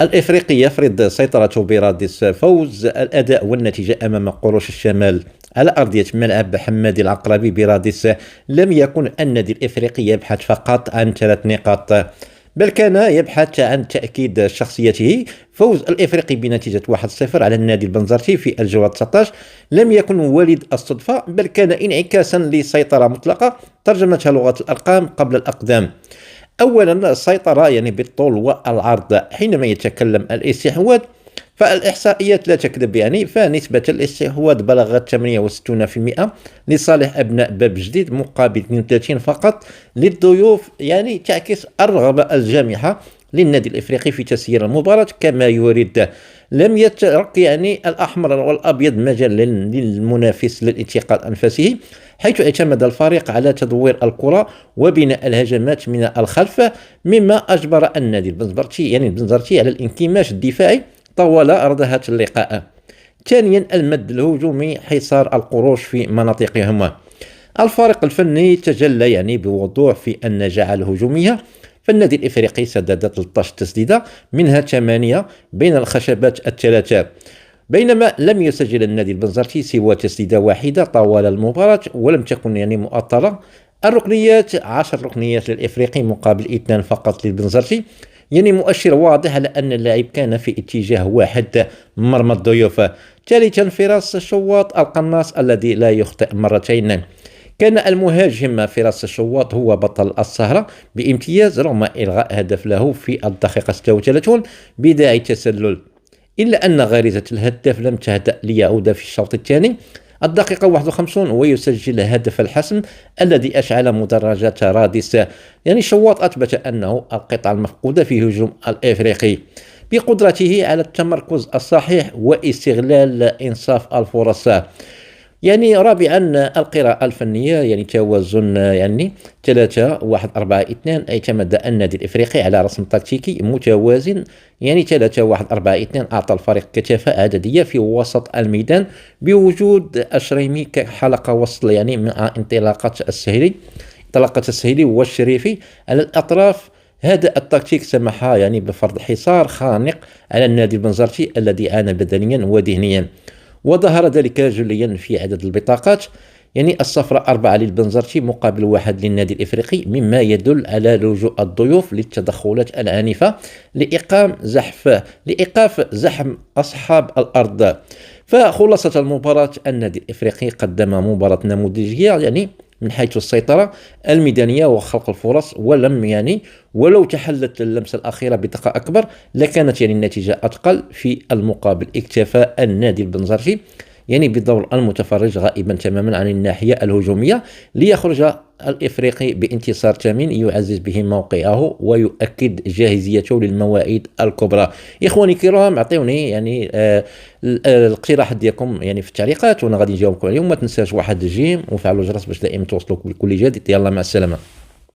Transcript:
الإفريقي يفرض سيطرته برادس فوز الأداء والنتيجة أمام قروش الشمال على أرضية ملعب حمادي العقربي برادس. لم يكن النادي الإفريقي يبحث فقط عن 3 نقاط، بل كان يبحث عن تأكيد شخصيته. فوز الإفريقي بنتيجة 1-0 على النادي البنزرتي في الجولة 19 لم يكن وليد الصدفة، بل كان انعكاسا لسيطرة مطلقة ترجمتها لغة الأرقام قبل الأقدام. أولا السيطرة بالطول والعرض. حينما يتكلم الاستحواذ فالإحصائيات لا تكذب، فنسبة الاستحواذ بلغت 68% لصالح أبناء باب جديد مقابل 32 فقط للضيوف، تعكس الرغبة الجامحة للنادي الإفريقي في تسيير المباراة كما يريد. لم يترك الأحمر والأبيض مجال للمنافس للاتقاء أنفسه، حيث اعتمد الفريق على تدوير الكرة وبناء الهجمات من الخلف، مما أجبر النادي البنزرتي على الانكماش الدفاعي طوال أرضية اللقاء. ثانيا المد الهجومي، حصار القروش في مناطقهما. الفريق الفني تجلى بوضوح في النجاعة الهجومية، فالنادي الإفريقي سدد 13 تسديدة منها 8 بين الخشبات الثلاثة، بينما لم يسجل النادي البنزرتي سوى تسديدة واحدة طوال المباراة ولم تكن مؤطرة. الركنيات 10 ركنيات للإفريقي مقابل 2 فقط للبنزرتي، مؤشر واضح على أن اللاعب كان في اتجاه واحد، مرمى الضيوف. ثالثا فراس الشواط القناص الذي لا يخطئ مرتين. كان المهاجم فراس الشواط هو بطل السهرة بامتياز رغم إلغاء هدف له في الدقيقة 36 بداعي تسلل، إلا أن غريزة الهداف لم تهدأ ليعود في الشوط الثاني الدقيقة 51 ويسجل هدف الحسم الذي أشعل مدرجات رادس. شواط أثبت أنه القطعة المفقودة في هجوم الإفريقي بقدرته على التمركز الصحيح واستغلال إنصاف الفرص. رابعا القراءة الفنية، توازن 3-1-4-2. اعتمد النادي الإفريقي على رسم تكتيكي متوازن، 3-1-4-2 أعطى الفريق كثافة عددية في وسط الميدان بوجود أشريمي كحلقة وسط مع انطلاقة السهيلي والشريفي على الأطراف. هذا التكتيك سمح بفرض حصار خانق على النادي البنزرتي الذي عانى بدنيا وذهنيا، وظهر ذلك جليا في عدد البطاقات، الصفراء 4 للبنزرتي مقابل 1 للنادي الإفريقي، مما يدل على لجوء الضيوف للتدخلات العنيفة لإيقاف زحم أصحاب الأرض. فخلاصة المباراة، النادي الإفريقي قدم مباراة نموذجية من حيث السيطرة الميدانية وخلق الفرص، ولو تحلت اللمسة الأخيرة بدقة أكبر لكانت النتيجة أثقل. في المقابل اكتفى النادي البنزرتي بدور المتفرج غائبا تماما عن الناحية الهجومية ليخرج الإفريقي بانتصار ثمين يعزز به موقعه ويؤكد جاهزيته للمواعيد الكبرى. إخواني الكرام، أعطوني الاقتراح ديالكم في التعليقات وانا غادي نجاوبكم عليهم. ما تنساش واحد الجيم وفعلوا الجرس باش دائما توصلوك بكل جديد. يلا مع السلامة.